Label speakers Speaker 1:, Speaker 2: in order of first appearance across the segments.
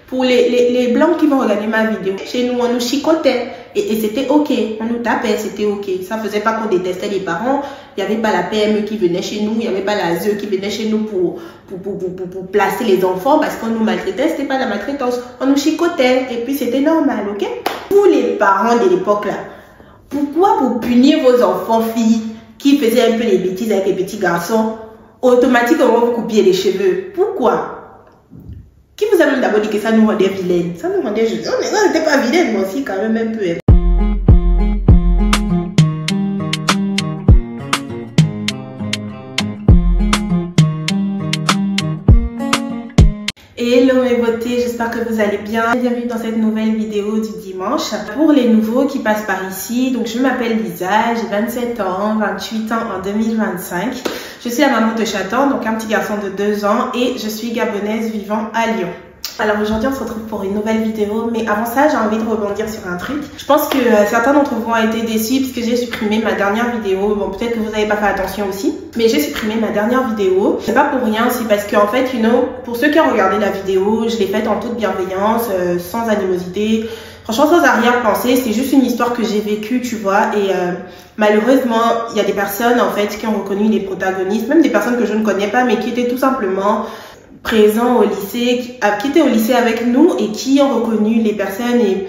Speaker 1: Pour les blancs qui vont regarder ma vidéo, chez nous, on nous chicotait. Et c'était ok. On nous tapait, c'était ok. Ça faisait pas qu'on détestait les parents. Il n'y avait pas la PME qui venait chez nous. Il n'y avait pas la ZE qui venait chez nous pour placer les enfants parce qu'on nous maltraitait. C'était pas la maltraitance. On nous chicotait. Et puis c'était normal, ok? Pour les parents de l'époque là, pourquoi vous punir vos enfants filles qui faisaient un peu les bêtises avec les petits garçons, automatiquement vous coupiez les cheveux? Pourquoi? Qui vous a même d'abord dit que ça nous rendait vilaines? Ça nous rendait juste. On n'était pas vilaines, moi aussi, quand même, un peu. Hello mes beautés, j'espère que vous allez bien. Bienvenue dans cette nouvelle vidéo du dimanche. Pour les nouveaux qui passent par ici, donc je m'appelle Lisa, j'ai 27 ans, 28 ans en 2025. Je suis la maman de Chatan, donc un petit garçon de 2 ans et je suis gabonaise vivant à Lyon. Alors aujourd'hui on se retrouve pour une nouvelle vidéo, mais avant ça j'ai envie de rebondir sur un truc. Je pense que certains d'entre vous ont été déçus parce que j'ai supprimé ma dernière vidéo. Bon, peut-être que vous n'avez pas fait attention aussi, mais j'ai supprimé ma dernière vidéo. C'est pas pour rien, c'est parce qu'en fait, pour ceux qui ont regardé la vidéo, je l'ai faite en toute bienveillance, sans animosité, franchement sans arrière-pensée. C'est juste une histoire que j'ai vécue, tu vois, et malheureusement il y a des personnes en fait qui ont reconnu les protagonistes, même des personnes que je ne connais pas mais qui étaient tout simplement présents au lycée, qui étaient au lycée avec nous et qui ont reconnu les personnes. Et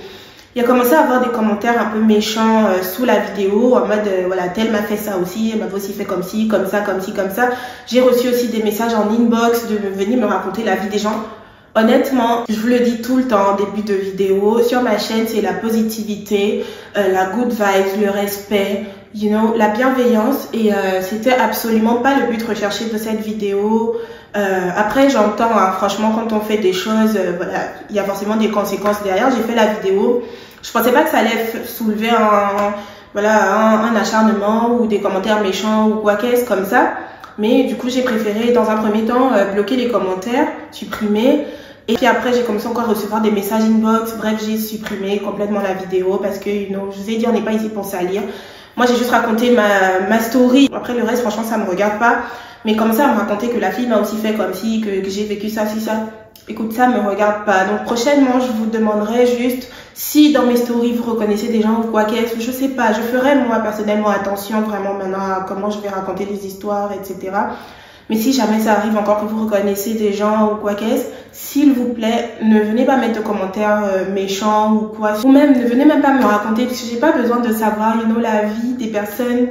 Speaker 1: il a commencé à avoir des commentaires un peu méchants sous la vidéo en mode voilà, telle m'a fait ça aussi, elle m'a aussi fait comme ci, comme ça, comme ci, comme ça. J'ai reçu aussi des messages en inbox de venir me raconter la vie des gens. Honnêtement, je vous le dis tout le temps en début de vidéo, sur ma chaîne, c'est la positivité, la good vibes, le respect, you know, la bienveillance, et c'était absolument pas le but recherché de cette vidéo. Après, j'entends, hein, franchement, quand on fait des choses, voilà, il y a forcément des conséquences derrière. J'ai fait la vidéo, je pensais pas que ça allait soulever un acharnement ou des commentaires méchants ou quoi qu'est-ce comme ça. Mais du coup, j'ai préféré, dans un premier temps, bloquer les commentaires, supprimer. Et puis après, j'ai commencé encore à recevoir des messages inbox. Bref, j'ai supprimé complètement la vidéo parce que, you know, je vous ai dit, on n'est pas ici pour salir. Moi, j'ai juste raconté ma story. Après, le reste, franchement, ça me regarde pas. Mais comme ça, à me raconter que la fille m'a aussi fait comme si, que j'ai vécu ça, si ça. Écoute, ça me regarde pas. Donc, prochainement, je vous demanderai juste si dans mes stories, vous reconnaissez des gens ou quoi qu'est-ce. Je sais pas. Je ferai, moi, personnellement, attention vraiment maintenant à comment je vais raconter les histoires, etc. Mais si jamais ça arrive encore que vous reconnaissez des gens ou quoi qu'est-ce, s'il vous plaît, ne venez pas mettre de commentaires méchants ou quoi. Ou même, ne venez même pas me raconter parce que j'ai pas besoin de savoir, you know, la vie des personnes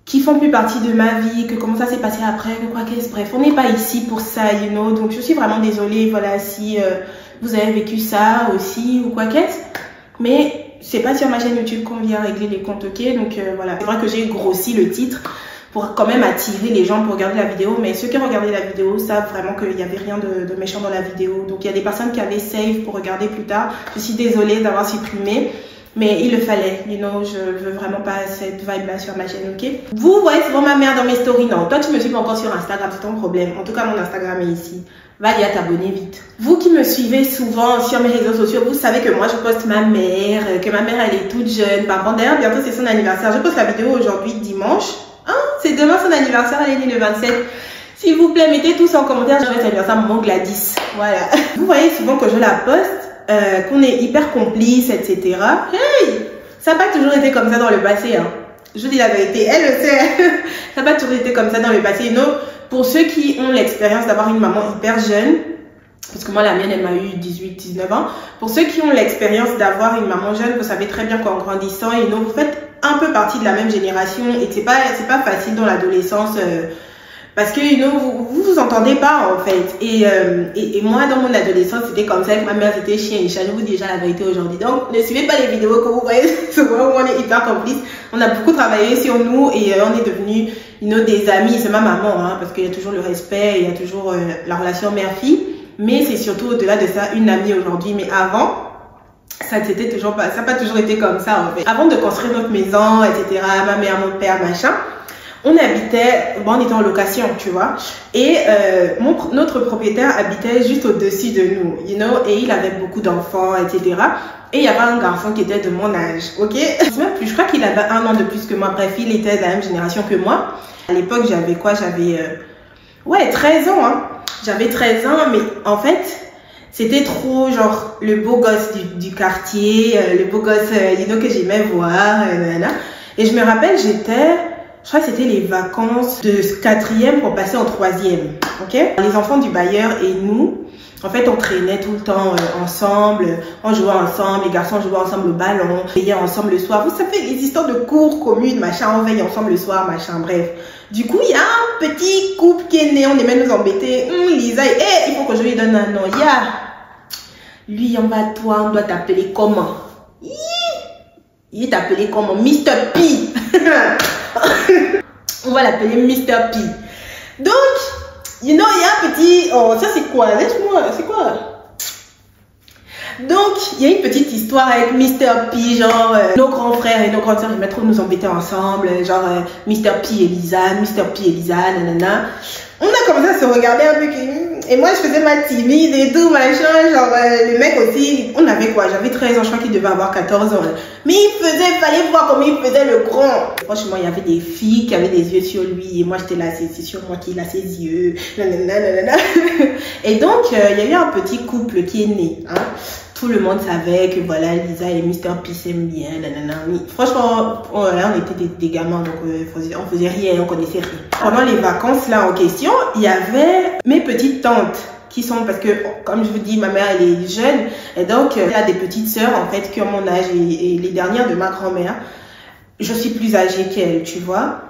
Speaker 1: qui font plus partie de ma vie, que comment ça s'est passé après, que quoi qu'est-ce. Bref, on n'est pas ici pour ça, you know. Donc, je suis vraiment désolée, voilà, si vous avez vécu ça aussi ou quoi qu'est-ce. Mais c'est pas sur ma chaîne YouTube qu'on vient régler les comptes, ok. Donc, voilà. C'est vrai que j'ai grossi le titre pour quand même attirer les gens pour regarder la vidéo, mais ceux qui ont regardé la vidéo savent vraiment qu'il n'y avait rien de méchant dans la vidéo. Donc il y a des personnes qui avaient save pour regarder plus tard. Je suis désolée d'avoir supprimé, mais il le fallait, you know, je veux vraiment pas cette vibe là sur ma chaîne, ok. Vous voyez souvent ma mère dans mes stories, non, toi tu me suis pas encore sur Instagram, c'est ton problème. En tout cas mon Instagram est ici, va y t'abonner vite. Vous qui me suivez souvent sur mes réseaux sociaux, vous savez que moi je poste ma mère, que ma mère elle est toute jeune. Par contre d'ailleurs bientôt c'est son anniversaire, je poste la vidéo aujourd'hui dimanche. Hein, c'est demain son anniversaire, elle est née le 27. S'il vous plaît, mettez tous en commentaire, je vais anniversaire maman Gladys. Voilà. Vous voyez souvent que je la poste, qu'on est hyper complice, etc. Hey, ça n'a pas toujours été comme ça dans le passé. Hein. Je vous dis la vérité, elle le sait. Ça n'a pas toujours été comme ça dans le passé. Non, pour ceux qui ont l'expérience d'avoir une maman hyper jeune, parce que moi la mienne elle m'a eu 18-19 ans. Pour ceux qui ont l'expérience d'avoir une maman jeune, vous savez très bien qu'en grandissant, et vous faites un peu partie de la même génération et c'est pas facile dans l'adolescence parce que you know, vous entendez pas en fait et moi dans mon adolescence c'était comme ça que ma mère c'était chien et chat. Je vous dis déjà la vérité aujourd'hui, donc ne suivez pas les vidéos que vous voyez souvent où on est hyper complices. On a beaucoup travaillé sur nous et on est devenus des amis. C'est ma maman hein, parce qu'il y a toujours le respect, il y a toujours la relation mère-fille, mais c'est surtout au-delà de ça une amie aujourd'hui. Mais avant ça n'a pas toujours été comme ça en fait. Avant de construire notre maison, etc., ma mère, mon père, machin, on habitait, bon, on était en location, tu vois, et notre propriétaire habitait juste au-dessus de nous, you know, et il avait beaucoup d'enfants, etc. Et il y avait un garçon qui était de mon âge, ok. Je crois qu'il avait 1 an de plus que moi, bref, il était de la même génération que moi. À l'époque, j'avais quoi? J'avais, ouais, 13 ans, hein. J'avais 13 ans, mais en fait, C'était trop genre le beau gosse du quartier, le beau gosse que j'aimais voir. Et je me rappelle, je crois que c'était les vacances de 4e pour passer en 3e. Ok? Les enfants du bailleur et nous, en fait, on traînait tout le temps ensemble, on jouait ensemble, les garçons jouaient ensemble au ballon, on veillait ensemble le soir. Vous savez, les histoires de cours communes, machin, on veille ensemble le soir, machin, bref. Du coup, il y a un petit couple qui est né, on aimait nous embêter. Lisa, il faut que je lui donne un nom. Lui, en bas, toi, on doit t'appeler comment? Il est appelé comment? Mr. P. On va l'appeler Mr. P. Donc, il y a un petit... Oh, ça c'est quoi? Laisse-moi, c'est quoi? Donc, il y a une petite histoire avec Mr. P, genre nos grands frères et nos grandes sœurs, ils trop nous embêter ensemble, genre Mr. P et Lisa, nanana. On a commencé à se regarder un peu, et moi je faisais ma timide et tout, machin, genre le mec aussi, on avait quoi? J'avais 13 ans, je crois qu'il devait avoir 14 ans. Mais il fallait voir comment il faisait le grand. Franchement, il y avait des filles qui avaient des yeux sur lui, et moi j'étais là, c'est sur moi qu'il a ses yeux, nanana. Et donc, il y a eu un petit couple qui est né, hein. Tout le monde savait que voilà, Lisa et Mr. P s'aiment bien, nanana. Franchement, on était des gamins, donc on faisait rien, on connaissait rien. Pendant les vacances là en question, il y avait mes petites tantes qui sont, parce que comme je vous dis, ma mère elle est jeune, et donc elle a des petites sœurs en fait qui ont mon âge, et les dernières de ma grand-mère. Je suis plus âgée qu'elle, tu vois.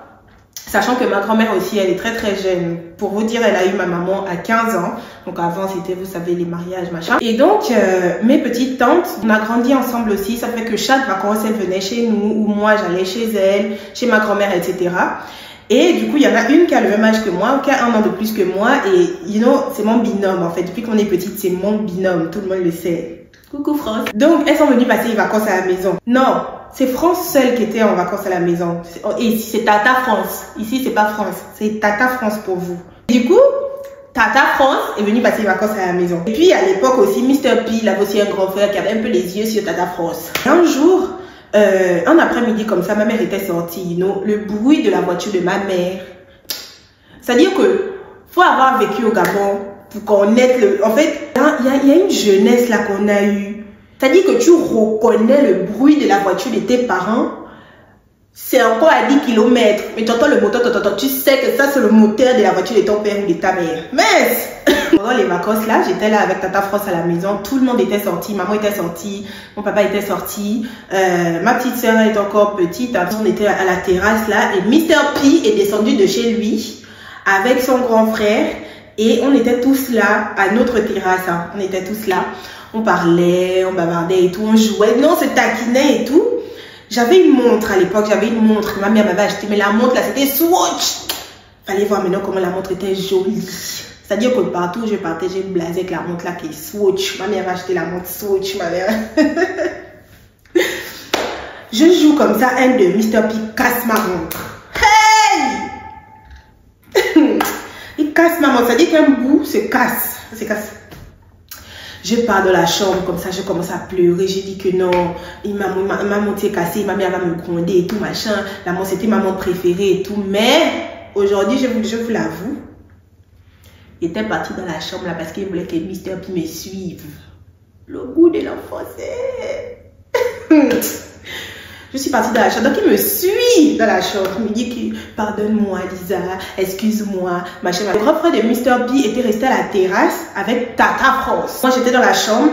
Speaker 1: Sachant que ma grand-mère aussi, elle est très très jeune. Pour vous dire, elle a eu ma maman à 15 ans. Donc avant, c'était, vous savez, les mariages, machin. Et donc, mes petites tantes, on a grandi ensemble aussi. Ça fait que chaque vacances, elle venait chez nous, ou moi, j'allais chez elle, chez ma grand-mère, etc. Et du coup, il y en a une qui a le même âge que moi, qui a 1 an de plus que moi. Et, c'est mon binôme, en fait. Depuis qu'on est petite, c'est mon binôme. Tout le monde le sait. Coucou France. Donc, elles sont venues passer les vacances à la maison. Non, c'est France seule qui était en vacances à la maison. Et c'est Tata France. Ici, c'est pas France. C'est Tata France pour vous. Du coup, Tata France est venue passer les vacances à la maison. Et puis, à l'époque aussi, Mr. P, il avait aussi un grand frère qui avait un peu les yeux sur Tata France. Un jour, un après-midi comme ça, ma mère était sortie. Le bruit de la voiture de ma mère. C'est-à-dire que faut avoir vécu au Gabon pour connaître le... En fait, il y a une jeunesse là qu'on a eue. C'est-à-dire que tu reconnais le bruit de la voiture de tes parents. C'est encore à 10 km. Mais tu entends le moteur, tu sais que ça c'est le moteur de la voiture de ton père ou de ta mère. Mais pendant les vacances là, j'étais là avec Tata France à la maison. Tout le monde était sorti. Maman était sortie. Mon papa était sorti. Ma petite soeur est encore petite. On était à la terrasse là. Et Mr. P est descendu de chez lui avec son grand frère. Et on était tous là à notre terrasse. Hein. On était tous là. On parlait, on bavardait et tout, on jouait. Non, on se taquinait et tout. J'avais une montre à l'époque, j'avais une montre que ma mère m'avait achetée. Mais la montre là, c'était Swatch. Fallait voir maintenant comment la montre était jolie. C'est-à-dire que partout où je partais, j'ai blasé avec la montre là qui est Swatch. Ma mère m'a acheté la montre Swatch, ma mère. Je joue comme ça, un de Mr. P casse ma montre. Hey! Il casse ma montre, c'est-à-dire qu'un bout se casse. Se casse. Je pars de la chambre comme ça, je commence à pleurer. J'ai dit que non, ma montre est cassée, ma mère va me gronder et tout, machin. La montre, c'était ma montre préférée et tout. Mais aujourd'hui, je vous l'avoue, il était parti dans la chambre là parce qu'il voulait que Mr. P me suive. Le goût de l'enfance. Je suis partie dans la chambre, donc il me suit dans la chambre. Il me dit que pardonne-moi Lisa, excuse-moi, machin. Le grand frère de Mr. P était resté à la terrasse avec Tata France. Moi j'étais dans la chambre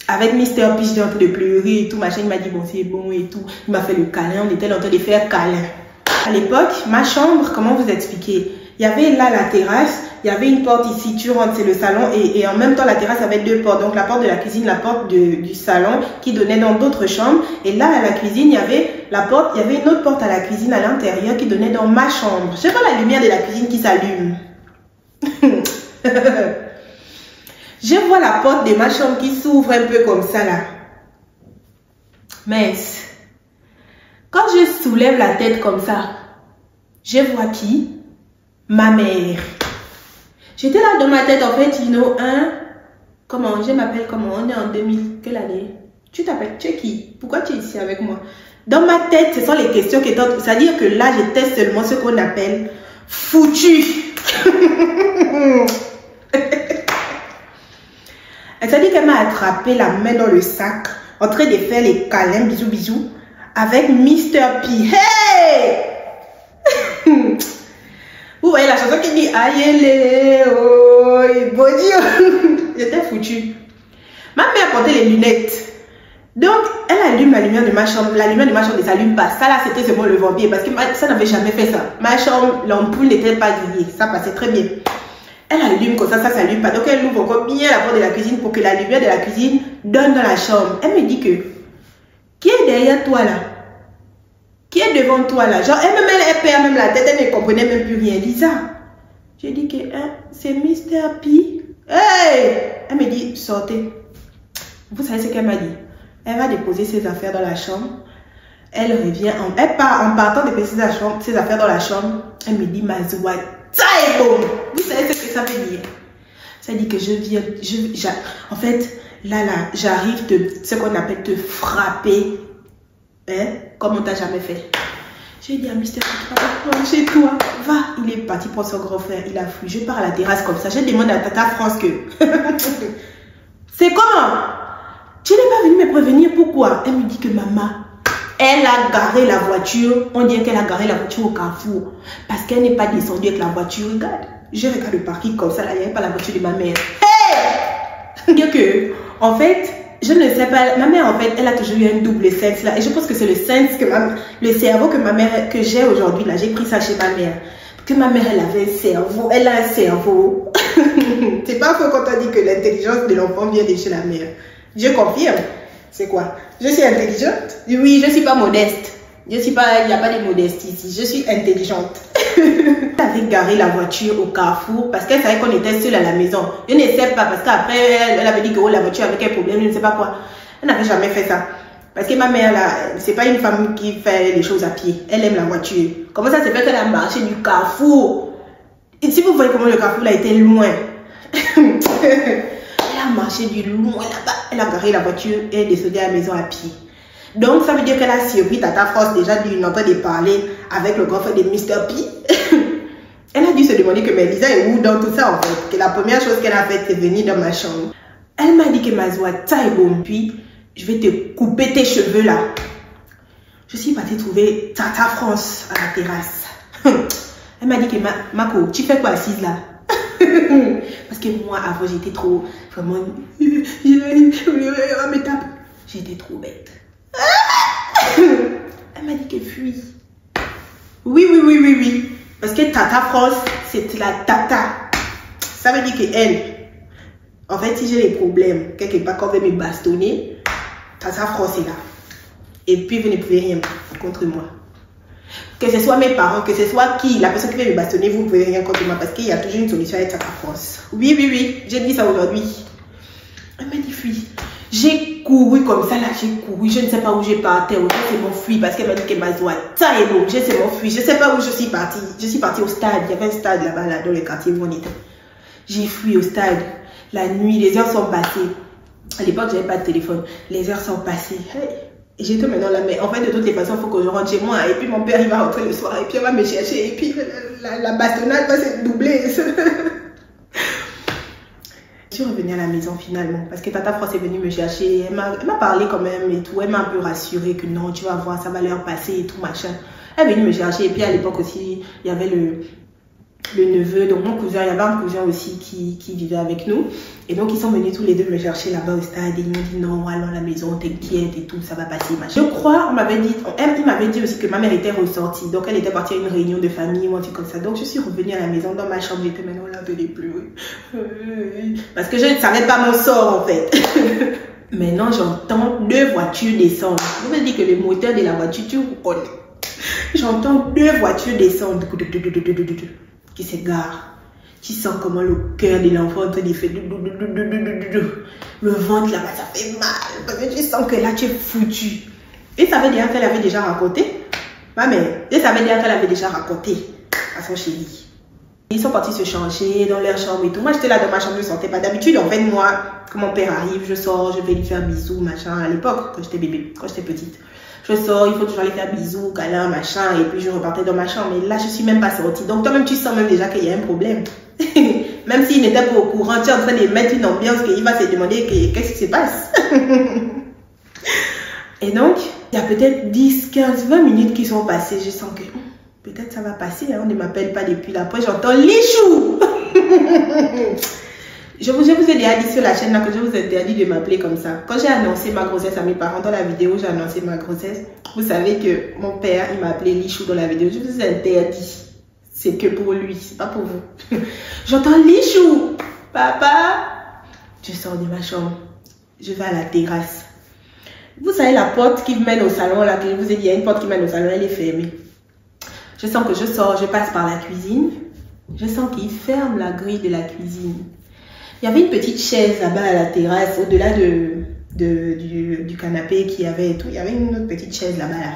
Speaker 1: avec Mr. P, j'étais en train de pleurer et tout, machin. Il m'a dit bon c'est bon et tout. Il m'a fait le câlin, on était en train de faire câlin. À l'époque, ma chambre, comment vous expliquer? Il y avait là la terrasse, il y avait une porte ici, tu rentres, c'est le salon, et en même temps la terrasse avait 2 portes, donc la porte de la cuisine, la porte du salon qui donnait dans d'autres chambres, et là à la cuisine, il y avait une autre porte à la cuisine à l'intérieur qui donnait dans ma chambre. Je vois la lumière de la cuisine qui s'allume. Je vois la porte de ma chambre qui s'ouvre un peu comme ça là. Mais quand je soulève la tête comme ça, je vois qui? Ma mère. J'étais là dans ma tête, en fait, comment, je m'appelle comment, on est en 2000, quelle année? Tu t'appelles, tu es qui? Pourquoi tu es ici avec moi? Dans ma tête, ce sont les questions qui étaient, c'est-à-dire que là, j'étais seulement ce qu'on appelle foutu. C'est-à-dire qu'elle m'a attrapé la main dans le sac, en train de faire les câlins, bisous, bisous, avec Mr. P. Hey! Vous voyez la chanson qui dit aïe, oh, bon Dieu. J'étais foutue. Ma mère portait les lunettes. Donc, elle allume la lumière de ma chambre. La lumière de ma chambre ne s'allume pas. Ça là, c'était seulement le vampire parce que ça n'avait jamais fait ça. Ma chambre, l'ampoule n'était pas grillée. Ça passait très bien. Elle allume comme ça ne s'allume pas. Donc, elle ouvre encore bien la porte de la cuisine pour que la lumière de la cuisine donne dans la chambre. Elle me dit que, qui est derrière toi là? Qui est devant toi là? Genre, elle perd même la tête, elle ne comprenait même plus rien. Lisa, j'ai dit que c'est Mr. P. Hey! Elle me dit, sortez. Vous savez ce qu'elle m'a dit? Elle va déposer ses affaires dans la chambre. Elle revient, elle part en partant déposer ses affaires dans la chambre. Elle me dit, Mazoua, taille bon. Vous savez ce que ça veut dire? Ça dit que je viens, en fait, là, j'arrive de ce qu'on appelle te frapper. Hein? Comme on t'a jamais fait. J'ai dit à Mr. P, chez toi, va. Il est parti pour son grand frère, il a fui. Je pars à la terrasse comme ça. Je demande à Tata France que... C'est comment? Tu n'es pas venue me prévenir, pourquoi? Elle me dit que maman, elle a garé la voiture. On dirait qu'elle a garé la voiture au carrefour. Parce qu'elle n'est pas descendue avec la voiture. Regarde, je regarde le parking comme ça, là, il n'y avait pas la voiture de ma mère. Hey! Dire que, en fait, je ne sais pas, ma mère, en fait, elle a toujours eu un double sens là. Et je pense que c'est le sens que le cerveau que ma mère, que j'ai aujourd'hui là, j'ai pris ça chez ma mère. Que ma mère, elle avait un cerveau, elle a un cerveau. C'est pas faux quand on dit que l'intelligence de l'enfant vient de chez la mère. Je confirme. C'est quoi? Je suis intelligente? Oui, je suis pas modeste. Je suis pas, il n'y a pas de modestie ici. Je suis intelligente. Elle avait garé la voiture au carrefour parce qu'elle savait qu'on était seul à la maison. Je ne sais pas parce qu'après, elle avait dit que oh, la voiture avait un problème, je ne sais pas quoi. Elle n'avait jamais fait ça. Parce que ma mère, là, c'est pas une femme qui fait les choses à pied. Elle aime la voiture. Comment ça se fait qu'elle a marché du carrefour? Et si vous voyez comment le carrefour a été loin. Elle a marché du loin là-bas. Elle a garé la voiture et est descendue à la maison à pied. Donc, ça veut dire qu'elle a surpris Tata France déjà d'une entente de parler avec le grand frère de Mr. P. Elle a dû se demander que mais Lisa est où dans tout ça en fait. Que la première chose qu'elle a faite, c'est venir dans ma chambre. Elle m'a dit que Mazoua, taille bon, puis je vais te couper tes cheveux là. Je suis partie trouver Tata France à la terrasse. Elle m'a dit que Mako, tu fais quoi assise là? Parce que moi, avant, j'étais trop, vraiment, j'étais trop bête. Elle m'a dit qu'elle fuit. Oui. Parce que Tata France, c'est la tata. Ça veut dire qu'elle, en fait, si j'ai des problèmes, quelque part, quand on veut me bastonner, Tata France est là. Et puis, vous ne pouvez rien contre moi. Que ce soit mes parents, que ce soit qui, la personne qui veut me bastonner, vous ne pouvez rien contre moi parce qu'il y a toujours une solution avec Tata France. Oui, j'ai dit ça aujourd'hui. Elle m'a dit fuis. J'ai couru comme ça là, j'ai couru, je ne sais pas où j'ai parti, c'est mon fui parce qu'elle m'a dit qu'elle m'a dit ça est bon, c'est mon fui, je ne sais pas où je suis partie. Je suis partie au stade, il y avait un stade là-bas là, dans le quartier où on était. J'ai fui au stade, la nuit, les heures sont passées. À l'époque, j'avais pas de téléphone, les heures sont passées. Hey. Et j'étais maintenant là, mais en fait, de toutes les façons, il faut que je rentre chez moi. Et puis mon père, il va rentrer le soir. Et puis il va me chercher. Et puis la bastonnade va se doubler. Je suis revenue à la maison finalement. Parce que Tata France est venue me chercher. Elle m'a parlé quand même et tout. Elle m'a un peu rassurée que non, tu vas voir, ça va leur passer et tout machin. Elle est venue me chercher. Et puis à l'époque aussi, il y avait le neveu, donc mon cousin, il y avait un cousin aussi qui vivait avec nous. Et donc ils sont venus tous les deux me chercher là-bas au stade et ils m'ont dit non, allons à la maison, t'inquiète et tout, ça va passer, machin. Je crois, il m'avait dit aussi que ma mère était ressortie, donc elle était partie à une réunion de famille ou un truc comme ça. Donc je suis revenue à la maison, dans ma chambre, j'étais maintenant là, de les pleurer. Parce que je ne savais pas mon sort en fait. Maintenant j'entends 2 voitures descendre. Je me dis que le moteur de la voiture, tu connais. J'entends 2 voitures descendre. Qui s'égare. Tu sens comment le cœur de l'enfant il fait le ventre là-bas, ça fait mal. Parce que tu sens que là, tu es foutu. Et ça veut dire qu'elle avait déjà raconté. Ma mère, et ça veut dire qu'elle avait déjà raconté à son chéri. Ils sont partis se changer dans leur chambre et tout. Moi, j'étais là dans ma chambre, je ne sentais pas. D'habitude, en fait, moi, quand mon père arrive, je sors, je vais lui faire bisous, machin. À l'époque, quand j'étais bébé, quand j'étais petite. Je sors, il faut toujours aller faire bisous, câlin, machin, et puis je repartais dans ma chambre. Mais là, je suis même pas sortie. Donc, toi-même, tu sens même déjà qu'il y a un problème. même s'il n'était pas au courant, tu es en train de mettre une ambiance qu'il va se demander qu'est-ce qui se passe. Et donc, il y a peut-être 10, 15, 20 minutes qui sont passées. Je sens que peut-être ça va passer, hein, on ne m'appelle pas depuis là. Après, j'entends Lichou. Je vous ai déjà dit sur la chaîne là que je vous ai interdit de m'appeler comme ça. Quand j'ai annoncé ma grossesse à mes parents dans la vidéo, j'ai annoncé ma grossesse. Vous savez que mon père, il m'a appelé Lichou dans la vidéo. Je vous ai interdit. C'est que pour lui, c'est pas pour vous. J'entends Lichou. Papa. Je sors de ma chambre. Je vais à la terrasse. Vous savez la porte qui mène au salon là, que je vous ai dit, il y a une porte qui mène au salon, elle est fermée. Je sens que je sors, je passe par la cuisine. Je sens qu'il ferme la grille de la cuisine. Il y avait une petite chaise là-bas à la terrasse, au-delà du canapé qu'il y avait et tout. Il y avait une autre petite chaise là-bas. Là.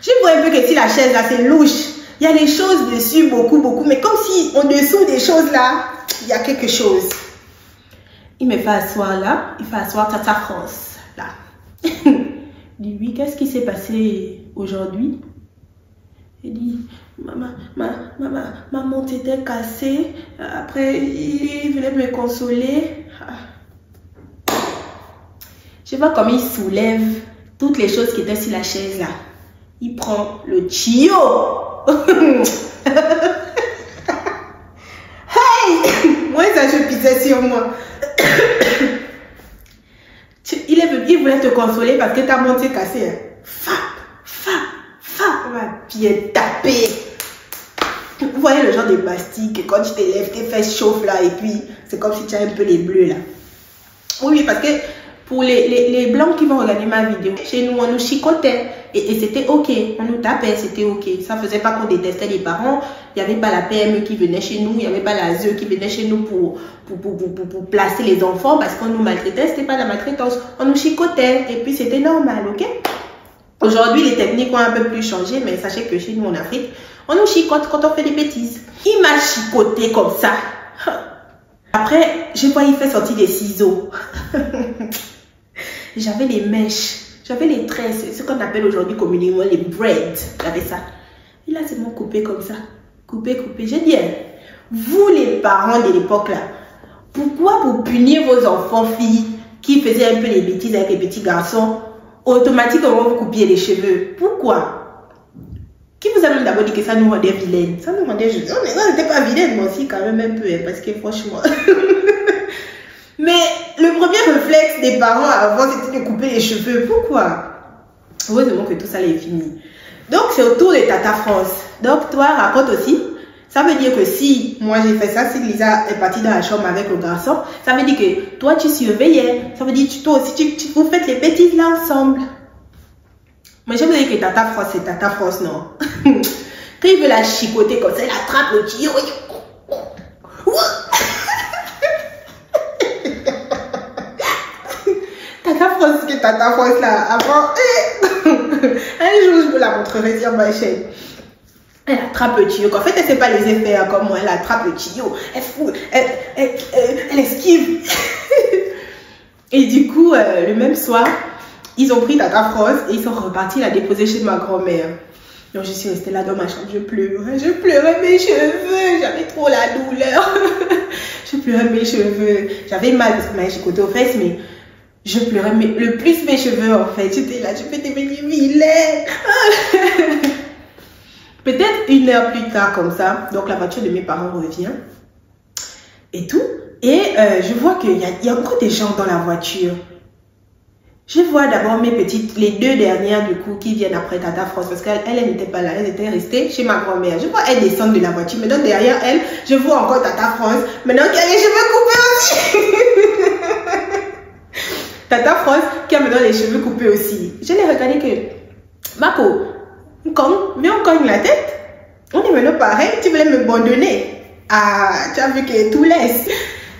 Speaker 1: Je vois un peu que si la chaise là, c'est louche. Il y a des choses dessus, beaucoup, mais comme si en dessous des choses là, il y a quelque chose. Il me fait asseoir là, il fait asseoir Tata France là. Il dit oui, qu'est-ce qui s'est passé aujourd'hui? Il dit, ma montre était cassée. Après, il voulait me consoler. Je vois comme il soulève toutes les choses qui étaient sur la chaise là. Il prend le tuyau. Hey! Moi, ça, je pissais sur moi. Il voulait te consoler parce que ta montre est cassée. Va bien taper. Vous voyez le genre de pastille que quand tu te lèves, tes fesses chauffent là et puis c'est comme si tu as un peu les bleus là. Oui, parce que pour les blancs qui vont regarder ma vidéo, chez nous on nous chicotait et c'était ok, on nous tapait, c'était ok. Ça faisait pas qu'on détestait les parents, il n'y avait pas la PME qui venait chez nous, il n'y avait pas la ZE qui venait chez nous pour placer les enfants parce qu'on nous maltraitait, c'était pas la maltraitance, on nous chicotait et puis c'était normal, ok? Aujourd'hui, les techniques ont un peu plus changé, mais sachez que chez nous en Afrique, on nous chicote quand on fait des bêtises. Il m'a chicoté comme ça. Après, je vois, il fait sortir des ciseaux. J'avais les mèches, j'avais les tresses, ce qu'on appelle aujourd'hui communément les braids. J'avais ça. Et là, c'est mon coupé comme ça. Coupé. J'ai dit, vous les parents de l'époque là, pourquoi vous punir vos enfants filles qui faisaient un peu les bêtises avec les petits garçons? Automatiquement, vous coupiez les cheveux. Pourquoi? Qui vous a même d'abord dit que ça nous rendait vilaines? Ça nous rendait juste. On n'était pas vilaines, moi aussi, quand même un peu, hein, parce que franchement. Mais le premier réflexe des parents avant, c'était de couper les cheveux. Pourquoi? Heureusement que tout ça est fini. Donc, c'est au tour de Tata France. Donc, toi, raconte aussi. Ça veut dire que si moi j'ai fait ça, si Lisa est partie dans la chambre avec le garçon, ça veut dire que toi tu surveillais. Ça veut dire que toi aussi vous faites les bêtises là ensemble. Mais je veux dire que Tata France, c'est Tata France, non. Quand il veut la chicoter comme ça, il attrape le tuyau. Tata France, que Tata France là, avant. Un jour, je vous la montrerai sur ma chaîne. Elle attrape le tuyau. En fait, elle ne sait pas les effets hein, comme moi. Elle attrape le tuyau. Elle esquive. Et du coup, le même soir, ils ont pris Tata France et ils sont repartis la déposer chez ma grand-mère. Donc, je suis restée là dans ma chambre. Je pleurais mes cheveux. J'avais trop la douleur. Je pleurais mes cheveux. J'avais mal parce que ma chicoté aux fesses, mais je pleurais le plus mes cheveux en fait. J'étais là, je vais devenir vilaine. Peut-être 1 heure plus tard comme ça, donc la voiture de mes parents revient et tout. Et je vois qu'il y a encore des gens dans la voiture. Je vois d'abord mes petites, les 2 dernières du coup qui viennent après Tata France parce qu'elle n'était pas là, elle était restée chez ma grand-mère. Je vois elle descendre de la voiture, maintenant derrière elle, je vois encore Tata France, maintenant qui a les cheveux coupés aussi. Tata France qui a maintenant les cheveux coupés aussi. Je l'ai regardé que, Marco, mais on cogne la tête. On est maintenant pareil. Tu voulais me abandonner. Ah, tu as vu que tout laisse.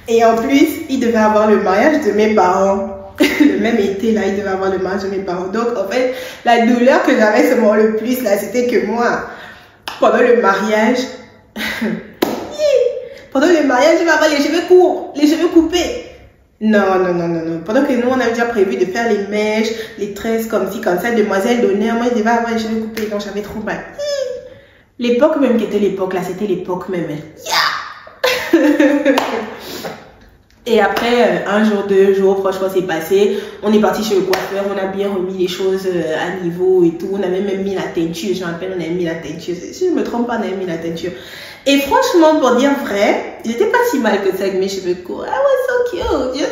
Speaker 1: Et en plus, il devait avoir le mariage de mes parents. Le même été, là, il devait avoir le mariage de mes parents. Donc, en fait, la douleur que j'avais seulement le plus, là, c'était que moi, pendant le mariage, je vais avoir les cheveux courts, les cheveux coupés. Non. Pendant que nous, on avait déjà prévu de faire les mèches, les tresses comme ci, comme ça, demoiselle d'honneur. Moi, je devais avoir les cheveux coupés, donc j'avais trop mal. L'époque même qui était l'époque, là, c'était l'époque même. Yeah! Et après, un jour, 2 jours, franchement, c'est passé. On est parti chez le coiffeur, on a bien remis les choses à niveau et tout. On avait même mis la teinture, je me rappelle, on avait mis la teinture. Si je me trompe pas, on avait mis la teinture. Et franchement, pour dire vrai, j'étais pas si mal que ça avec mes cheveux courts. I was so cute.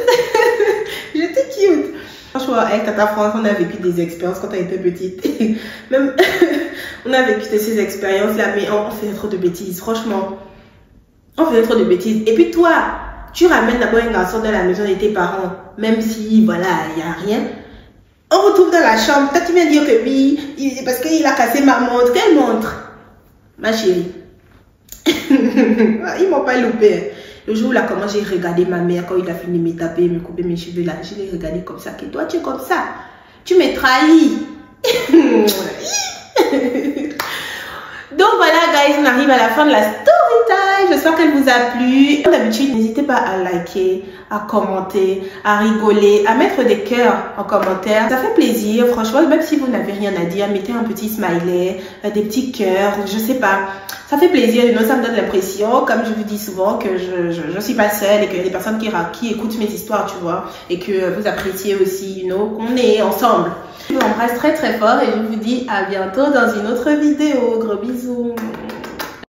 Speaker 1: J'étais cute. Franchement, avec Tata France, on a vécu des expériences quand on était petite. Même, on a vécu ces expériences-là, mais on faisait trop de bêtises, franchement. On faisait trop de bêtises. Et puis toi, tu ramènes d'abord un garçon dans la maison de tes parents, même si, voilà, il n'y a rien. On retrouve dans la chambre. Toi, tu viens dire que oui, parce qu'il a cassé ma montre. Quelle montre? Ma chérie. Ils m'ont pas loupé. Le jour là, comment j'ai regardé ma mère quand il a fini de me taper, me couper mes cheveux là, je l'ai regardé comme ça. Que toi, tu es comme ça. Tu m'as trahi. Donc voilà, guys, on arrive à la fin de la story time. J'espère qu'elle vous a plu. Comme d'habitude, n'hésitez pas à liker, à commenter, à rigoler, à mettre des cœurs en commentaire. Ça fait plaisir, franchement, même si vous n'avez rien à dire, mettez un petit smiley, des petits cœurs, je sais pas. Ça fait plaisir, ça me donne l'impression, comme je vous dis souvent, que je suis pas seule et qu'il y a des personnes qui écoutent mes histoires, tu vois, et que vous appréciez aussi, qu'on est ensemble. Je vous embrasse très très fort et je vous dis à bientôt dans une autre vidéo. Gros bisous.